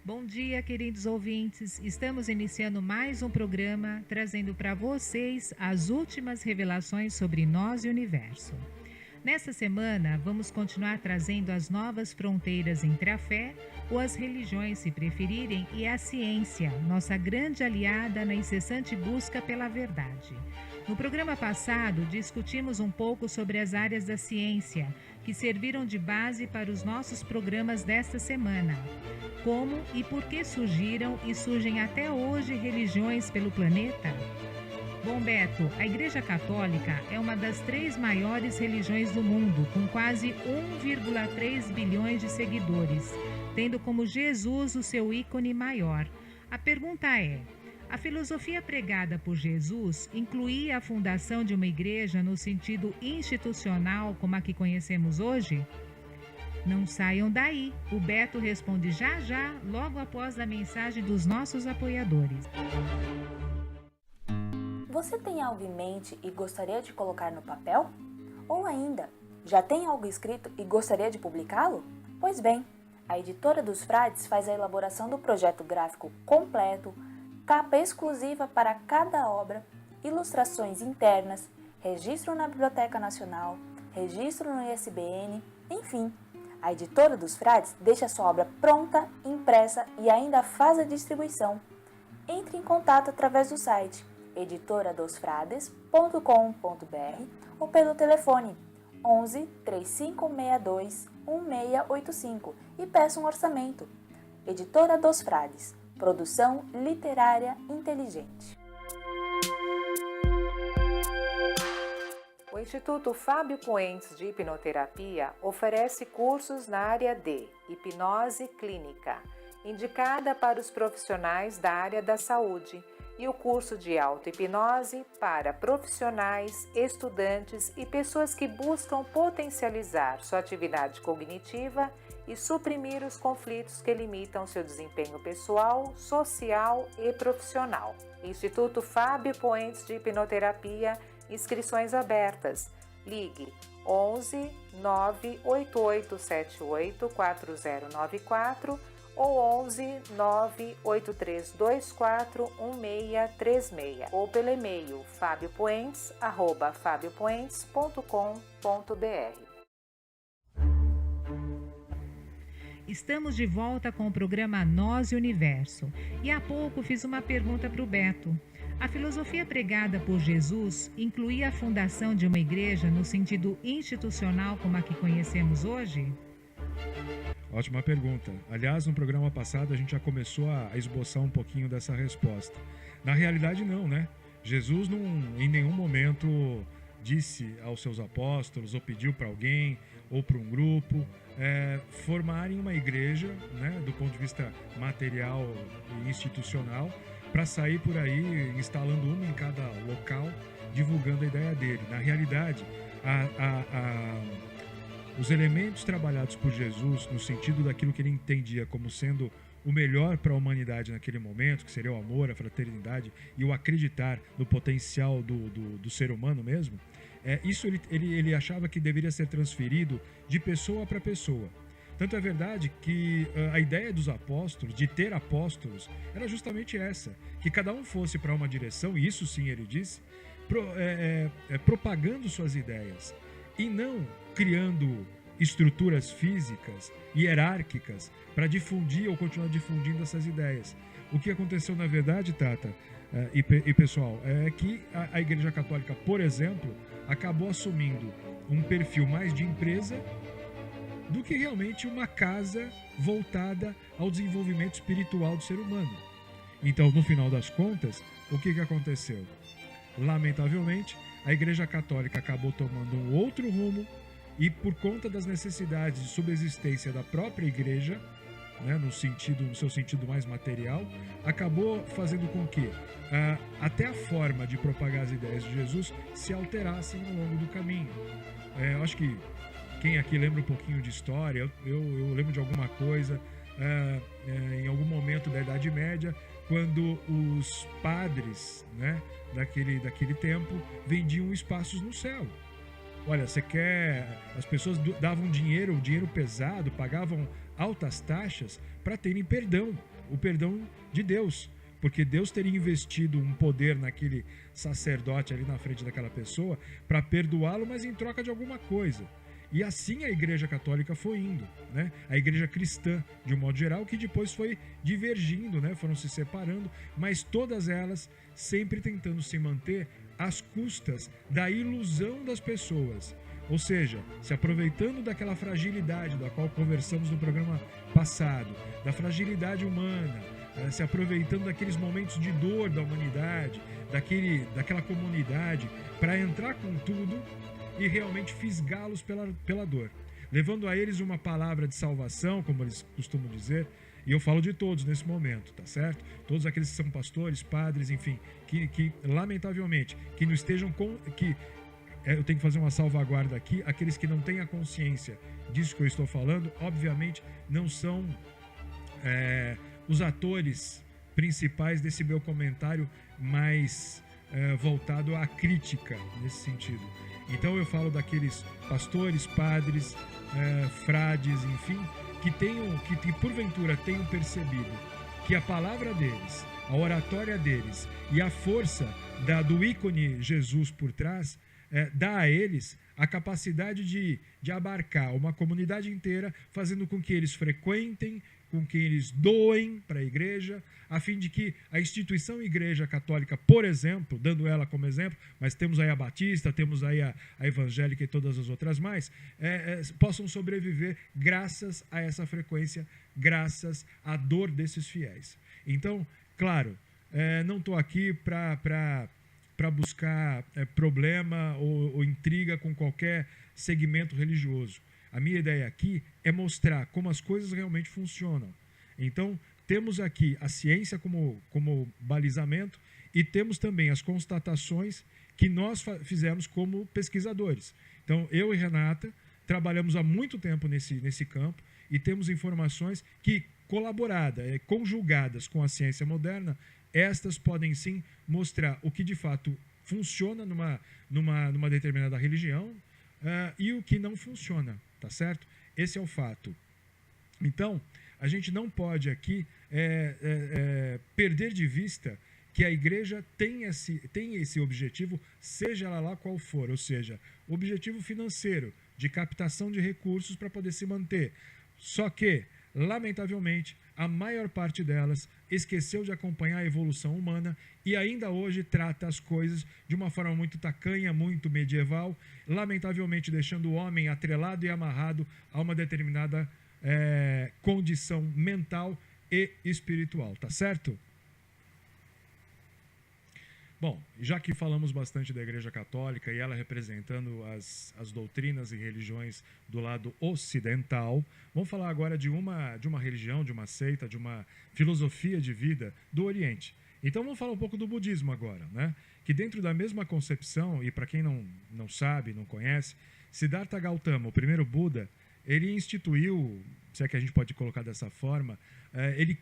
Bom dia, queridos ouvintes. Estamos iniciando mais um programa trazendo para vocês as últimas revelações sobre nós e o universo. Nesta semana, vamos continuar trazendo as novas fronteiras entre a fé, ou as religiões, se preferirem, e a ciência, nossa grande aliada na incessante busca pela verdade. No programa passado, discutimos um pouco sobre as áreas da ciência, que serviram de base para os nossos programas desta semana. Como e por que surgiram e surgem até hoje religiões pelo planeta? Bom, Beto, a Igreja Católica é uma das 3 maiores religiões do mundo, com quase 1,3 bilhões de seguidores, tendo como Jesus o seu ícone maior. A pergunta é: a filosofia pregada por Jesus incluía a fundação de uma igreja no sentido institucional como a que conhecemos hoje? Não saiam daí, o Beto responde já já, logo após a mensagem dos nossos apoiadores. Você tem algo em mente e gostaria de colocar no papel? Ou ainda, já tem algo escrito e gostaria de publicá-lo? Pois bem, a Editora dos Frades faz a elaboração do projeto gráfico completo, capa exclusiva para cada obra, ilustrações internas, registro na Biblioteca Nacional, registro no ISBN, enfim. A Editora dos Frades deixa sua obra pronta, impressa e ainda faz a distribuição. Entre em contato através do site editoradosfrades.com.br ou pelo telefone 11 3562 1685 e peça um orçamento. Editora dos Frades, produção literária inteligente. O Instituto Fábio Poentes de Hipnoterapia oferece cursos na área de hipnose clínica, indicada para os profissionais da área da saúde, e o curso de auto-hipnose para profissionais, estudantes e pessoas que buscam potencializar sua atividade cognitiva e suprimir os conflitos que limitam seu desempenho pessoal, social e profissional. Instituto Fábio Poentes de Hipnoterapia, inscrições abertas. Ligue 11 98878 4094 ou 11 98324 1636 ou pelo e-mail fabiopoentes@fabiopoentes.com.br. Estamos de volta com o programa Nós e o Universo. E há pouco fiz uma pergunta para o Beto. A filosofia pregada por Jesus incluía a fundação de uma igreja no sentido institucional como a que conhecemos hoje? Ótima pergunta. Aliás, no programa passado a gente já começou a esboçar um pouquinho dessa resposta. Na realidade não, né? Jesus em nenhum momento disse aos seus apóstolos ou pediu para alguém ou para um grupo formarem uma igreja, né, do ponto de vista material e institucional, para sair por aí instalando uma em cada local, divulgando a ideia dele. Na realidade, os elementos trabalhados por Jesus no sentido daquilo que ele entendia como sendo o melhor para a humanidade naquele momento, que seria o amor, a fraternidade e o acreditar no potencial do ser humano mesmo, isso ele achava que deveria ser transferido de pessoa para pessoa. Tanto é verdade que a ideia dos apóstolos, de ter apóstolos, era justamente essa, que cada um fosse para uma direção, e isso sim ele disse, propagando suas ideias, e não criando estruturas físicas, hierárquicas, para difundir ou continuar difundindo essas ideias. O que aconteceu na verdade, Tata e pessoal, é que a Igreja Católica, por exemplo, acabou assumindo um perfil mais de empresa do que realmente uma casa voltada ao desenvolvimento espiritual do ser humano. Então, no final das contas, o que aconteceu? Lamentavelmente, a Igreja Católica acabou tomando um outro rumo e, por conta das necessidades de subsistência da própria Igreja, né, no seu sentido mais material, acabou fazendo com que até a forma de propagar as ideias de Jesus se alterassem ao longo do caminho. Eu acho que quem aqui lembra um pouquinho de história, eu lembro de alguma coisa, em algum momento da Idade Média, quando os padres, né, daquele tempo vendiam espaços no céu. Olha, as pessoas davam dinheiro pesado, pagavam altas taxas para terem perdão, o perdão de Deus, porque Deus teria investido um poder naquele sacerdote ali na frente daquela pessoa para perdoá-lo, mas em troca de alguma coisa. E assim a Igreja Católica foi indo, né? A Igreja Cristã, de um modo geral, que depois foi divergindo, né? Foram se separando, mas todas elas sempre tentando se manter às custas da ilusão das pessoas. Ou seja, se aproveitando daquela fragilidade da qual conversamos no programa passado, da fragilidade humana, se aproveitando daqueles momentos de dor da humanidade, daquela comunidade, para entrar com tudo e realmente fisgá-los pela dor, levando a eles uma palavra de salvação, como eles costumam dizer, e eu falo de todos nesse momento, tá certo? Todos aqueles que são pastores, padres, enfim, que lamentavelmente, que não estejam eu tenho que fazer uma salvaguarda aqui, aqueles que não têm a consciência disso que eu estou falando, obviamente não são os atores principais desse meu comentário mais voltado à crítica nesse sentido. Então eu falo daqueles pastores, padres, frades, enfim, que porventura tenham percebido que a palavra deles, a oratória deles e a força do ícone Jesus por trás dá a eles a capacidade de abarcar uma comunidade inteira, fazendo com que eles frequentem, com que eles doem para a igreja, a fim de que a instituição Igreja Católica, por exemplo, dando ela como exemplo, mas temos aí a Batista, temos aí a Evangélica e todas as outras mais, possam sobreviver graças a essa frequência, graças à dor desses fiéis. Então, claro, não estou aqui para buscar problema ou intriga com qualquer segmento religioso. A minha ideia aqui é mostrar como as coisas realmente funcionam. Então, temos aqui a ciência como balizamento e temos também as constatações que nós fizemos como pesquisadores. Então, eu e Renata trabalhamos há muito tempo nesse campo e temos informações que, colaboradas, conjugadas com a ciência moderna, estas podem sim mostrar o que de fato funciona numa determinada religião e o que não funciona, tá certo? Esse é o fato. Então, a gente não pode aqui perder de vista que a igreja tem esse objetivo, seja ela lá qual for, ou seja, objetivo financeiro, de captação de recursos para poder se manter. Só que, lamentavelmente, a maior parte delas esqueceu de acompanhar a evolução humana e ainda hoje trata as coisas de uma forma muito tacanha, muito medieval, lamentavelmente deixando o homem atrelado e amarrado a uma determinada condição mental e espiritual, tá certo? Bom, já que falamos bastante da Igreja Católica e ela representando as doutrinas e religiões do lado ocidental, vamos falar agora de uma religião, de uma seita, de uma filosofia de vida do Oriente. Então vamos falar um pouco do budismo agora, né? Que dentro da mesma concepção, e para quem não sabe, não conhece, Siddhartha Gautama, o primeiro Buda, ele instituiu, se é que a gente pode colocar dessa forma, ele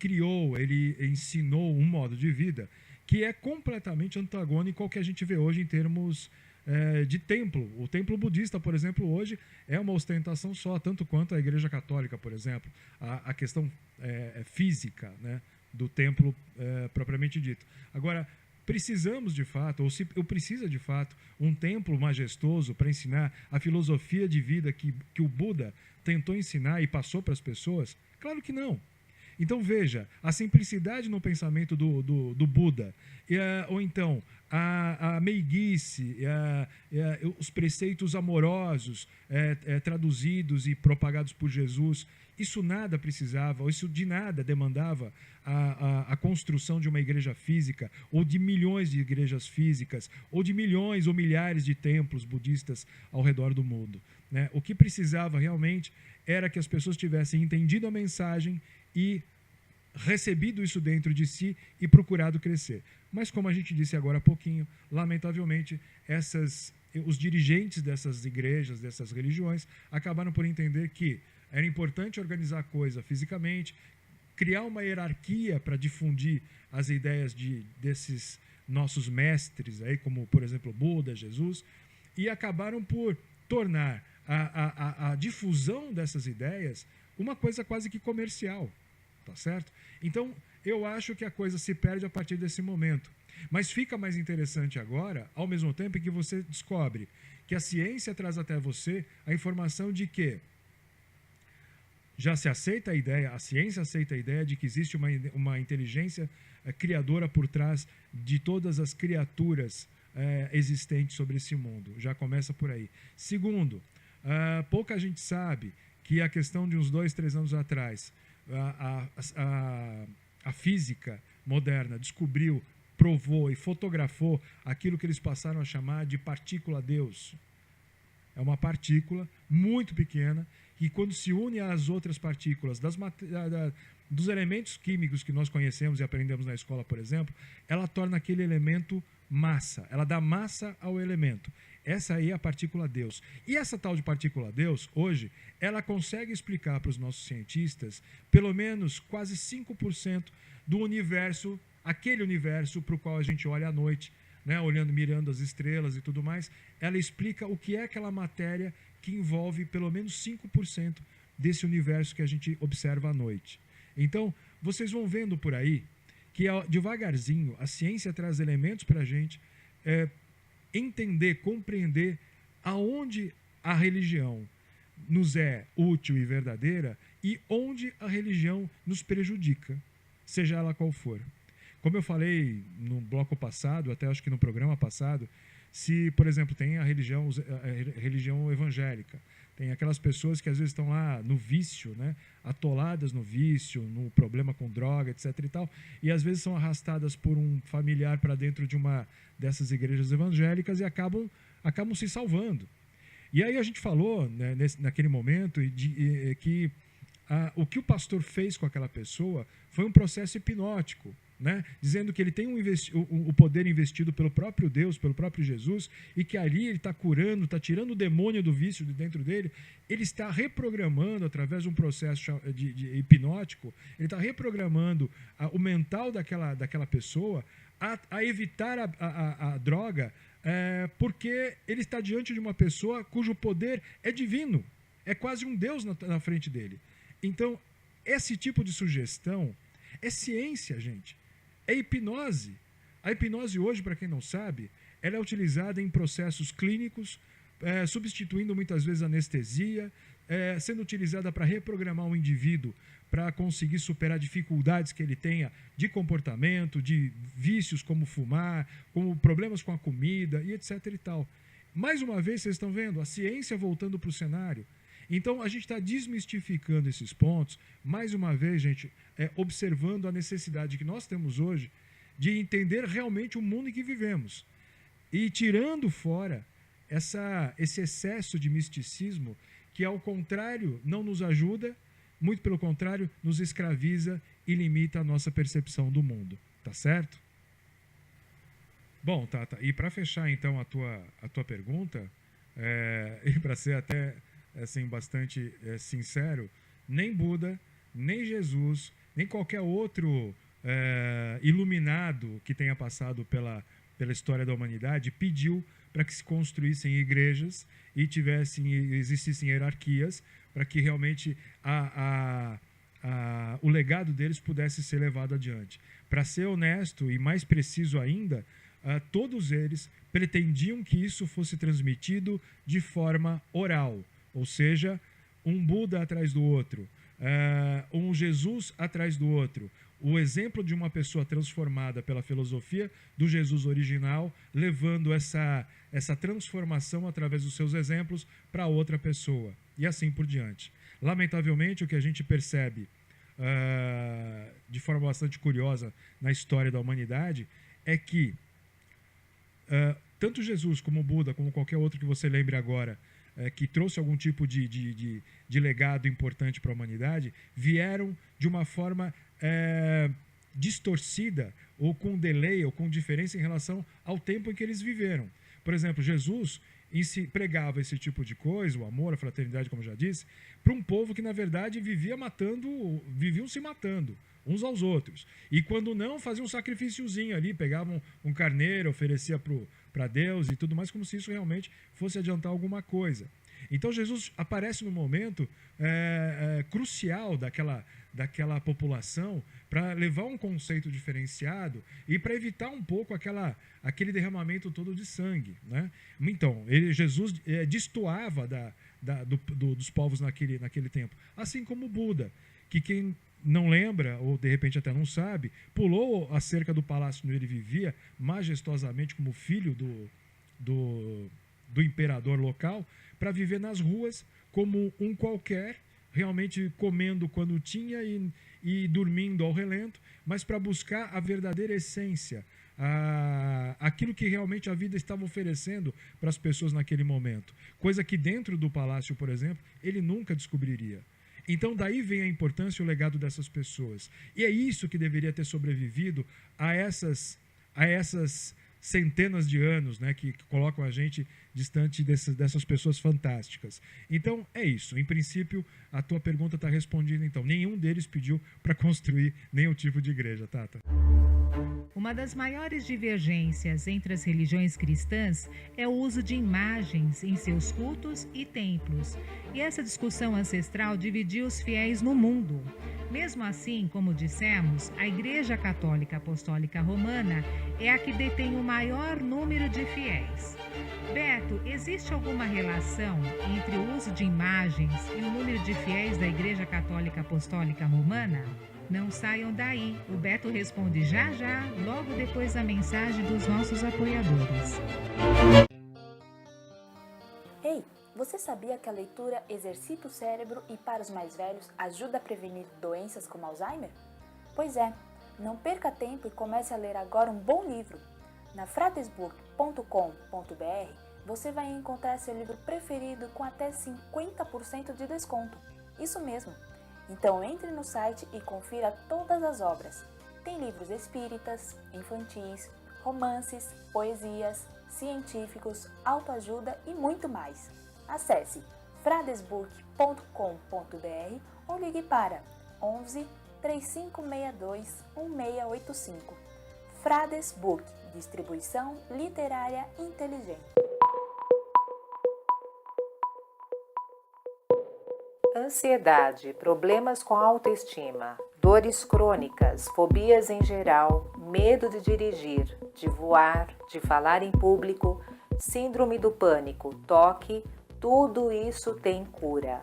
ensinou um modo de vida que é completamente antagônico ao que a gente vê hoje em termos de templo. O templo budista, por exemplo, hoje é uma ostentação só, tanto quanto a Igreja Católica, por exemplo. A questão física, né, do templo propriamente dito. Agora, precisamos de fato, ou se precisa de fato, um templo majestoso para ensinar a filosofia de vida que o Buda tentou ensinar e passou para as pessoas? Claro que não. Então veja, a simplicidade no pensamento do Buda, ou então a meiguice, os preceitos amorosos traduzidos e propagados por Jesus, isso nada precisava, isso de nada demandava a construção de uma igreja física, ou de milhões de igrejas físicas, ou de milhões ou milhares de templos budistas ao redor do mundo, né? O que precisava realmente era que as pessoas tivessem entendido a mensagem e recebido isso dentro de si e procurado crescer. Mas, como a gente disse agora há pouquinho, lamentavelmente, os dirigentes dessas igrejas, dessas religiões, acabaram por entender que era importante organizar a coisa fisicamente, criar uma hierarquia para difundir as ideias desses nossos mestres, aí, como, por exemplo, Buda, Jesus, e acabaram por tornar a difusão dessas ideias uma coisa quase que comercial. Tá certo? Então, eu acho que a coisa se perde a partir desse momento. Mas fica mais interessante agora, ao mesmo tempo que você descobre que a ciência traz até você a informação de que já se aceita a ideia, a ciência aceita a ideia de que existe uma inteligência criadora por trás de todas as criaturas existentes sobre esse mundo. Já começa por aí. Segundo, pouca gente sabe que a questão de uns 2, 3 anos atrás, a física moderna descobriu, provou e fotografou aquilo que eles passaram a chamar de partícula-Deus. É uma partícula muito pequena que, quando se une às outras partículas dos elementos químicos que nós conhecemos e aprendemos na escola, por exemplo, ela torna aquele elemento massa. Ela dá massa ao elemento. Essa aí é a partícula Deus. E essa tal de partícula Deus, hoje, ela consegue explicar para os nossos cientistas pelo menos quase 5% do universo, aquele universo para o qual a gente olha à noite, né, mirando as estrelas e tudo mais. Ela explica o que é aquela matéria que envolve pelo menos 5% desse universo que a gente observa à noite. Então, vocês vão vendo por aí que devagarzinho a ciência traz elementos para a gente entender, compreender aonde a religião nos é útil e verdadeira e onde a religião nos prejudica, seja ela qual for. Como eu falei no bloco passado, até acho que no programa passado, se, por exemplo, tem a religião evangélica, tem aquelas pessoas que às vezes estão lá no vício, né, atoladas no vício, no problema com droga, etc. e tal, e às vezes são arrastadas por um familiar para dentro de uma dessas igrejas evangélicas e acabam se salvando. E aí a gente falou, né, naquele momento que o que o pastor fez com aquela pessoa foi um processo hipnótico, né? Dizendo que ele tem o poder investido pelo próprio Deus, pelo próprio Jesus, e que ali ele está curando, está tirando o demônio do vício de dentro dele. Ele está reprogramando, através de um processo de hipnótico, ele está reprogramando o mental daquela pessoa a evitar a droga, porque ele está diante de uma pessoa cujo poder é divino, é quase um Deus na frente dele. Então, esse tipo de sugestão é ciência, gente. É hipnose. A hipnose hoje, para quem não sabe, ela é utilizada em processos clínicos, substituindo muitas vezes anestesia, sendo utilizada para reprogramar um indivíduo para conseguir superar dificuldades que ele tenha de comportamento, de vícios como fumar, como problemas com a comida e etc. e tal. Mais uma vez, vocês estão vendo a ciência voltando para o cenário. Então, a gente está desmistificando esses pontos, mais uma vez, gente, observando a necessidade que nós temos hoje de entender realmente o mundo em que vivemos. E tirando fora esse excesso de misticismo que, ao contrário, não nos ajuda, muito pelo contrário, nos escraviza e limita a nossa percepção do mundo. Tá certo? Bom, Tata, e para fechar, então, a tua pergunta, e para ser até assim, bastante sincero, nem Buda, nem Jesus, nem qualquer outro iluminado que tenha passado pela história da humanidade pediu para que se construíssem igrejas e existissem hierarquias para que realmente o legado deles pudesse ser levado adiante. Para ser honesto e mais preciso ainda, todos eles pretendiam que isso fosse transmitido de forma oral, ou seja, um Buda atrás do outro, um Jesus atrás do outro, o exemplo de uma pessoa transformada pela filosofia do Jesus original, levando essa transformação através dos seus exemplos para outra pessoa, e assim por diante. Lamentavelmente, o que a gente percebe de forma bastante curiosa na história da humanidade é que tanto Jesus como Buda, como qualquer outro que você lembre agora, que trouxe algum tipo de legado importante para a humanidade, vieram de uma forma distorcida, ou com delay, ou com diferença em relação ao tempo em que eles viveram. Por exemplo, Jesus pregava esse tipo de coisa, o amor, a fraternidade, como eu já disse, para um povo que, na verdade, viviam se matando uns aos outros. E quando não, faziam um sacrifíciozinho ali, pegavam um carneiro, oferecia para Deus e tudo mais, como se isso realmente fosse adiantar alguma coisa. Então Jesus aparece no momento crucial daquela população para levar um conceito diferenciado e para evitar um pouco aquele derramamento todo de sangue, né? Então, Jesus destoava dos povos naquele tempo, assim como Buda, que quem não lembra, ou de repente até não sabe, pulou a cerca do palácio onde ele vivia majestosamente como filho do imperador local, para viver nas ruas como um qualquer, realmente comendo quando tinha e dormindo ao relento, mas para buscar a verdadeira essência, aquilo que realmente a vida estava oferecendo para as pessoas naquele momento, coisa que dentro do palácio, por exemplo, ele nunca descobriria. Então daí vem a importância e o legado dessas pessoas. E é isso que deveria ter sobrevivido a essas centenas de anos, né, que colocam a gente distante dessas pessoas fantásticas. Então é isso. Em princípio, a tua pergunta está respondida. Então, nenhum deles pediu para construir nenhum tipo de igreja, Tata. Uma das maiores divergências entre as religiões cristãs é o uso de imagens em seus cultos e templos. E essa discussão ancestral dividiu os fiéis no mundo. Mesmo assim, como dissemos, a Igreja Católica Apostólica Romana é a que detém o maior número de fiéis. Beto, existe alguma relação entre o uso de imagens e o número de fiéis da Igreja Católica Apostólica Romana? Não saiam daí, o Beto responde já, logo depois da mensagem dos nossos apoiadores. Ei, você sabia que a leitura exercita o cérebro e, para os mais velhos, ajuda a prevenir doenças como Alzheimer? Pois é, não perca tempo e comece a ler agora um bom livro. Na fratesbook.com.br você vai encontrar seu livro preferido com até 50% de desconto. Isso mesmo! Então entre no site e confira todas as obras. Tem livros espíritas, infantis, romances, poesias, científicos, autoajuda e muito mais. Acesse fradesbook.com.br ou ligue para 11 3562 1685. Fradesbook, distribuição literária inteligente. Ansiedade, problemas com autoestima, dores crônicas, fobias em geral, medo de dirigir, de voar, de falar em público, síndrome do pânico, toque, tudo isso tem cura.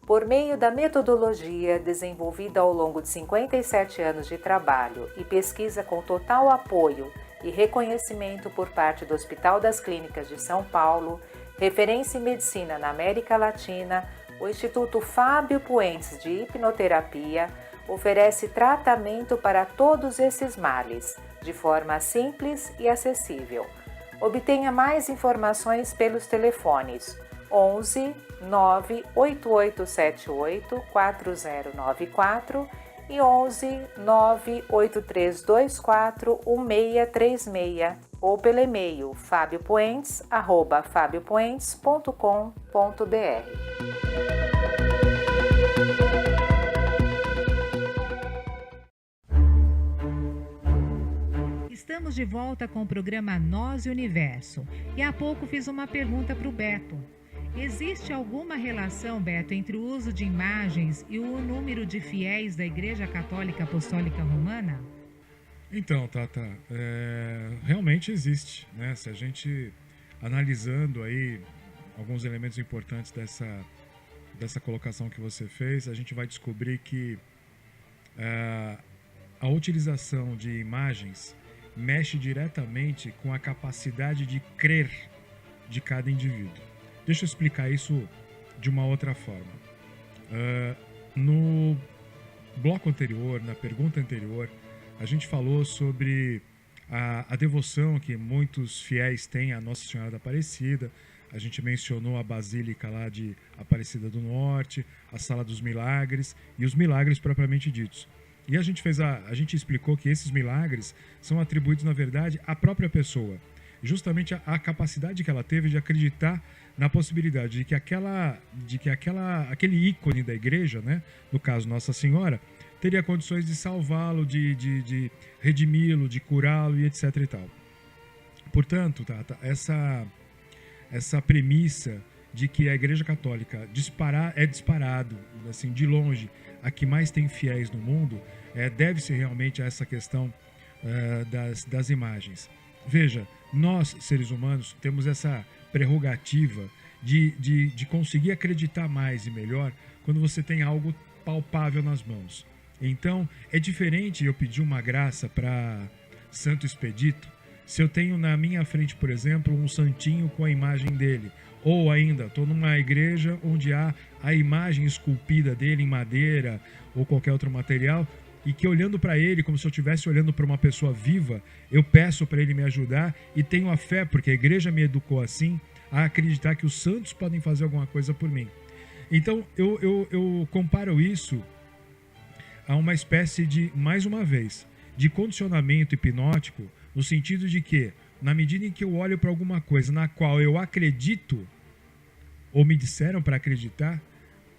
Por meio da metodologia desenvolvida ao longo de 57 anos de trabalho e pesquisa com total apoio e reconhecimento por parte do Hospital das Clínicas de São Paulo, referência em medicina na América Latina, o Instituto Fábio Puentes de Hipnoterapia oferece tratamento para todos esses males, de forma simples e acessível. Obtenha mais informações pelos telefones 11 98878 4094 e 11 98324 1636 ou pelo e-mail fabiopuentes@fabiopuentes.com.br. Estamos de volta com o programa Nós e Universo. E há pouco fiz uma pergunta para o Beto. Existe alguma relação, Beto, entre o uso de imagens e o número de fiéis da Igreja Católica Apostólica Romana? Então, Tata, realmente existe, né? Se a gente analisando aí alguns elementos importantes dessa colocação que você fez, a gente vai descobrir que a utilização de imagens mexe diretamente com a capacidade de crer de cada indivíduo. Deixa eu explicar isso de uma outra forma. No bloco anterior, na pergunta anterior, a gente falou sobre a devoção que muitos fiéis têm à Nossa Senhora da Aparecida. A gente mencionou a Basílica lá de Aparecida do Norte, a Sala dos Milagres e os milagres propriamente ditos. E a gente explicou que esses milagres são atribuídos, na verdade, à própria pessoa. Justamente a capacidade que ela teve de acreditar na possibilidade de que aquele ícone da igreja, né, no caso Nossa Senhora, teria condições de salvá-lo, de redimi-lo, de curá-lo e etc. e tal. Portanto, Tata, essa premissa de que a Igreja Católica é disparado, assim, de longe, a que mais tem fiéis no mundo, deve-se realmente a essa questão das imagens. Veja, nós, seres humanos, temos essa prerrogativa de conseguir acreditar mais e melhor quando você tem algo palpável nas mãos. Então, é diferente eu pedir uma graça para Santo Expedito se eu tenho na minha frente, por exemplo, um santinho com a imagem dele. Ou ainda, estou numa igreja onde há a imagem esculpida dele em madeira ou qualquer outro material, e que olhando para ele, como se eu estivesse olhando para uma pessoa viva, eu peço para ele me ajudar e tenho a fé, porque a igreja me educou assim, a acreditar que os santos podem fazer alguma coisa por mim. Então, eu comparo isso a uma espécie de, mais uma vez, de condicionamento hipnótico, no sentido de que, na medida em que eu olho para alguma coisa na qual eu acredito, ou me disseram para acreditar,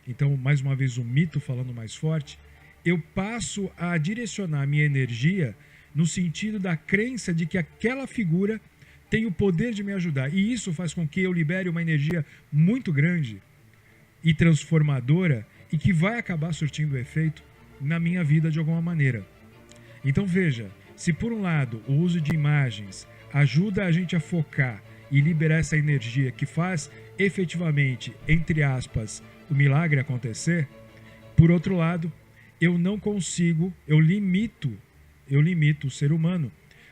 então, mais uma vez, o mito falando mais forte, eu passo a direcionar minha energia no sentido da crença de que aquela figura tem o poder de me ajudar. E isso faz com que eu libere uma energia muito grande e transformadora e que vai acabar surtindo efeito na minha vida de alguma maneira. Então veja, se por um lado o uso de imagens ajuda a gente a focar e liberar essa energia que faz efetivamente, entre aspas, o milagre acontecer, por outro lado, eu não consigo, eu limito o ser humano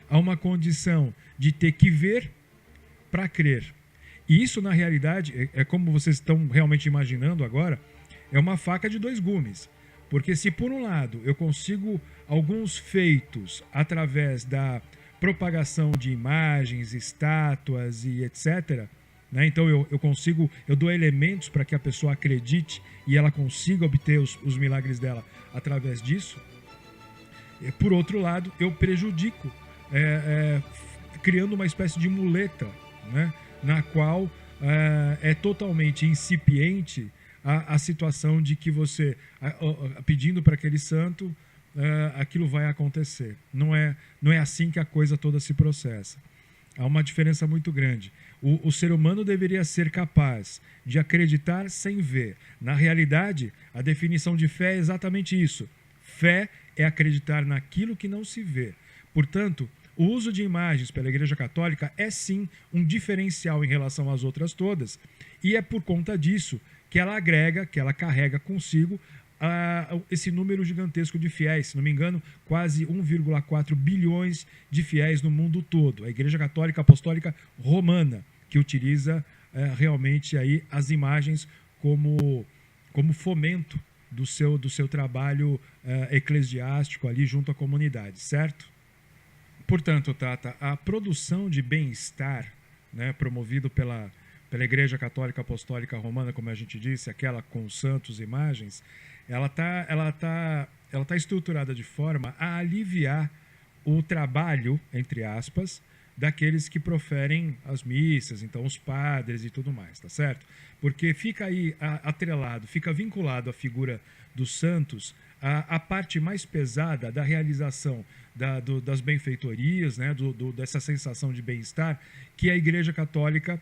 a uma condição de ter que ver para crer. E isso, na realidade, é como vocês estão realmente imaginando agora, é uma faca de dois gumes. Porque se, por um lado, eu consigo alguns feitos através da propagação de imagens, estátuas e etc., né? Então eu dou elementos para que a pessoa acredite e ela consiga obter os milagres dela através disso. Por outro lado, eu prejudico, criando uma espécie de muleta, né? Na qual é totalmente incipiente a situação de que você, pedindo para aquele santo, aquilo vai acontecer. Não é assim que a coisa toda se processa. Há uma diferença muito grande. O ser humano deveria ser capaz de acreditar sem ver. Na realidade, a definição de fé é exatamente isso. Fé é acreditar naquilo que não se vê. Portanto, o uso de imagens pela Igreja Católica é sim um diferencial em relação às outras todas. E é por conta disso que ela agrega, que ela carrega consigo esse número gigantesco de fiéis, se não me engano, quase 1,4 bilhões de fiéis no mundo todo. A Igreja Católica Apostólica Romana, que utiliza realmente aí as imagens como fomento do seu trabalho eclesiástico ali junto à comunidade, certo? Portanto, Tata, a produção de bem-estar, né, promovido pela Igreja Católica Apostólica Romana, como a gente disse, aquela com santos e imagens, ela tá estruturada de forma a aliviar o trabalho, entre aspas, daqueles que proferem as missas, então os padres e tudo mais, tá certo? Porque fica aí atrelado, fica vinculado à figura dos santos a parte mais pesada da realização das benfeitorias, né, dessa sensação de bem-estar que a Igreja Católica,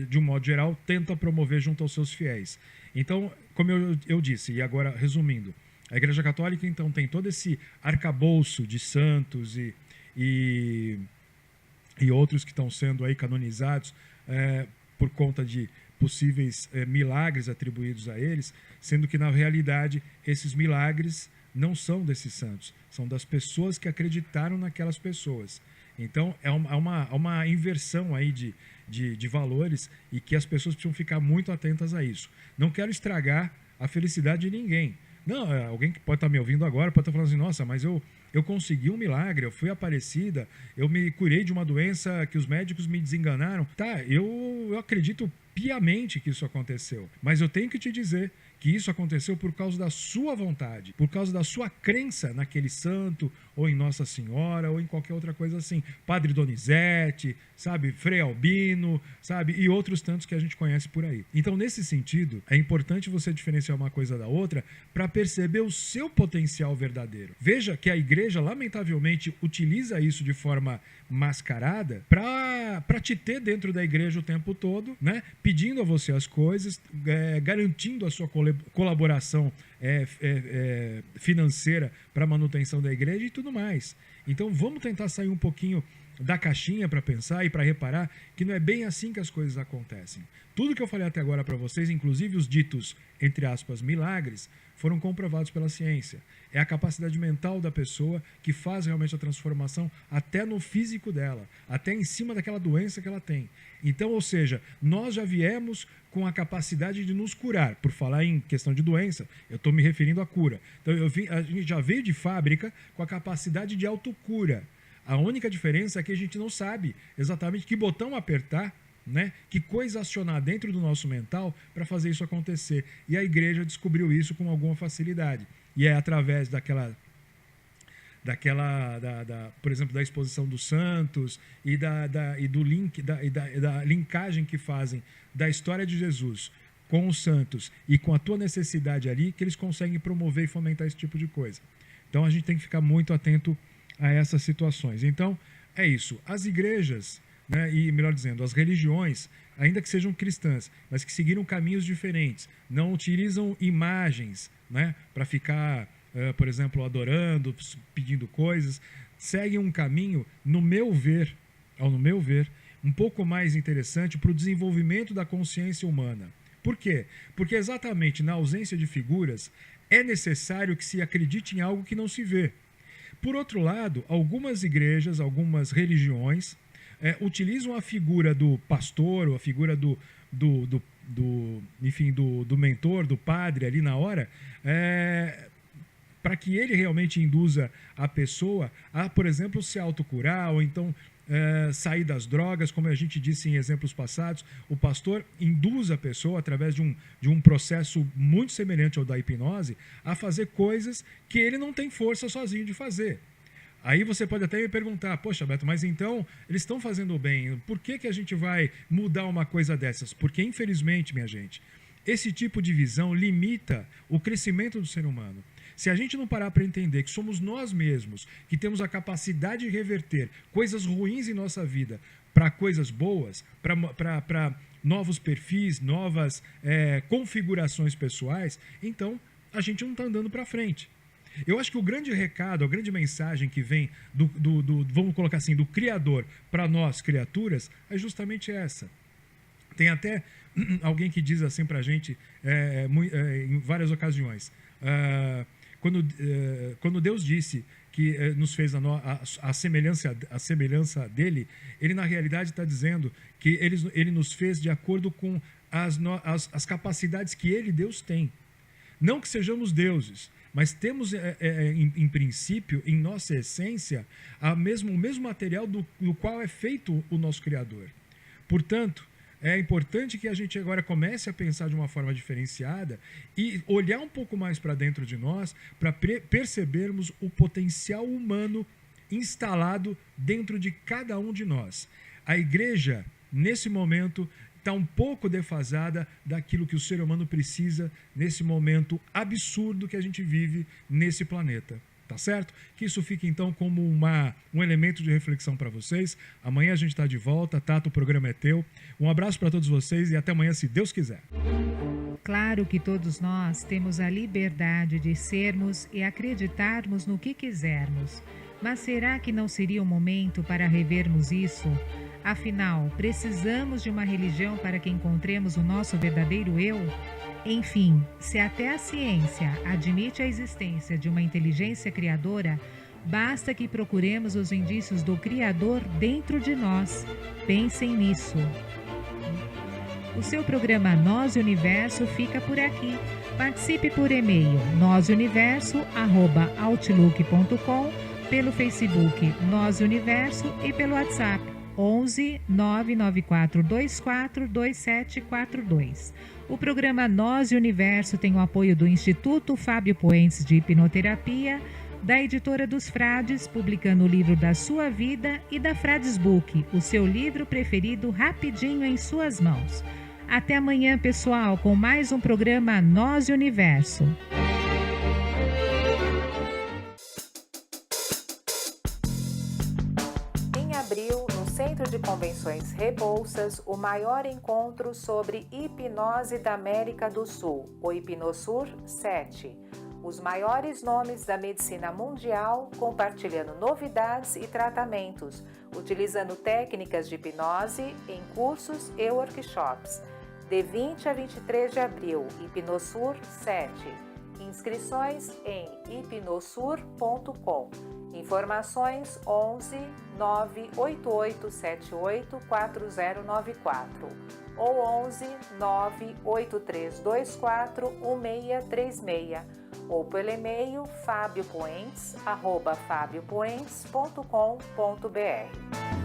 de um modo geral, tenta promover junto aos seus fiéis. Então, como eu disse, e agora resumindo, a Igreja Católica então tem todo esse arcabouço de santos e outros que estão sendo aí canonizados por conta de possíveis milagres atribuídos a eles, sendo que na realidade esses milagres não são desses santos, são das pessoas que acreditaram naquelas pessoas. Então é uma inversão aí de valores e que as pessoas precisam ficar muito atentas a isso. Não quero estragar a felicidade de ninguém. Não, alguém que pode estar me ouvindo agora pode estar falando assim, nossa, mas eu consegui um milagre, eu fui Aparecida, eu me curei de uma doença que os médicos me desenganaram. Tá, eu acredito piamente que isso aconteceu, mas eu tenho que te dizer que isso aconteceu por causa da sua vontade, por causa da sua crença naquele santo ou em Nossa Senhora, ou em qualquer outra coisa assim. Padre Donizete, sabe? Frei Albino, sabe? E outros tantos que a gente conhece por aí. Então, nesse sentido, é importante você diferenciar uma coisa da outra para perceber o seu potencial verdadeiro. Veja que a igreja, lamentavelmente, utiliza isso de forma mascarada para te ter dentro da igreja o tempo todo, né? Pedindo a você as coisas, garantindo a sua colaboração financeira para a manutenção da igreja e tudo mais. Então vamos tentar sair um pouquinho da caixinha para pensar e para reparar que não é bem assim que as coisas acontecem. Tudo que eu falei até agora para vocês, inclusive os ditos, entre aspas, milagres, foram comprovados pela ciência. É a capacidade mental da pessoa que faz realmente a transformação até no físico dela, até em cima daquela doença que ela tem. Então, ou seja, nós já viemos com a capacidade de nos curar. Por falar em questão de doença, eu estou me referindo à cura. Então, a gente já veio de fábrica com a capacidade de autocura. A única diferença é que a gente não sabe exatamente que botão apertar, né? Que coisa acionar dentro do nosso mental para fazer isso acontecer. E a igreja descobriu isso com alguma facilidade. E é através por exemplo, da exposição dos santos e do link, da linkagem que fazem da história de Jesus com os santos e com a tua necessidade ali, que eles conseguem promover e fomentar esse tipo de coisa. Então a gente tem que ficar muito atento a essas situações. Então, é isso. As igrejas, né, e melhor dizendo, as religiões, ainda que sejam cristãs, mas que seguiram caminhos diferentes, não utilizam imagens, né, para ficar, por exemplo, adorando, pedindo coisas, seguem um caminho, no meu ver, um pouco mais interessante para o desenvolvimento da consciência humana. Por quê? Porque exatamente na ausência de figuras, é necessário que se acredite em algo que não se vê. Por outro lado, algumas igrejas, algumas religiões utilizam a figura do pastor, ou a figura do mentor, do padre ali na hora, para que ele realmente induza a pessoa a, por exemplo, se autocurar, ou então sair das drogas, como a gente disse em exemplos passados. O pastor induz a pessoa, através de um processo muito semelhante ao da hipnose, a fazer coisas que ele não tem força sozinho de fazer. Aí você pode até me perguntar, poxa, Beto, mas então eles estão fazendo o bem, por que a gente vai mudar uma coisa dessas? Porque, infelizmente, minha gente, esse tipo de visão limita o crescimento do ser humano. Se a gente não parar para entender que somos nós mesmos que temos a capacidade de reverter coisas ruins em nossa vida para coisas boas, para novos perfis, novas configurações pessoais, então a gente não está andando para frente. Eu acho que o grande recado, a grande mensagem que vem vamos colocar assim, do Criador para nós, criaturas, é justamente essa. Tem até alguém que diz assim para a gente em várias ocasiões, quando Deus disse que nos fez a semelhança dele, ele na realidade está dizendo que ele nos fez de acordo com as capacidades que ele, Deus, tem. Não que sejamos deuses, mas temos, em princípio, em nossa essência, o mesmo material do qual é feito o nosso Criador. Portanto, é importante que a gente agora comece a pensar de uma forma diferenciada e olhar um pouco mais para dentro de nós para percebermos o potencial humano instalado dentro de cada um de nós. A igreja, nesse momento, está um pouco defasada daquilo que o ser humano precisa nesse momento absurdo que a gente vive nesse planeta. Tá certo? Que isso fique então como um elemento de reflexão para vocês. Amanhã a gente está de volta. Tato, o programa é teu. Um abraço para todos vocês e até amanhã, se Deus quiser. Claro que todos nós temos a liberdade de sermos e acreditarmos no que quisermos. Mas será que não seria o momento para revermos isso? Afinal, precisamos de uma religião para que encontremos o nosso verdadeiro eu? Enfim, se até a ciência admite a existência de uma inteligência criadora, basta que procuremos os indícios do Criador dentro de nós. Pensem nisso. O seu programa Nós e Universo fica por aqui. Participe por e-mail nosuniverso@outlook.com, pelo Facebook Nós e Universo e pelo WhatsApp 11 994 24 2742. O programa Nós e Universo tem o apoio do Instituto Fábio Poentes de Hipnoterapia, da Editora dos Frades, publicando o livro da sua vida, e da Frades Book, o seu livro preferido rapidinho em suas mãos. Até amanhã, pessoal, com mais um programa Nós e Universo. Em abril, no Centro de Convenções Rebouças, o maior encontro sobre hipnose da América do Sul, o Hipnosur 7. Os maiores nomes da medicina mundial compartilhando novidades e tratamentos, utilizando técnicas de hipnose em cursos e workshops. De 20 a 23 de abril, Hipnosur 7. Inscrições em hipnosur.com. Informações 11 98878 4094 ou 11 98324 1636 ou pelo e-mail fabiopoentes@fabiopoentes.com.br.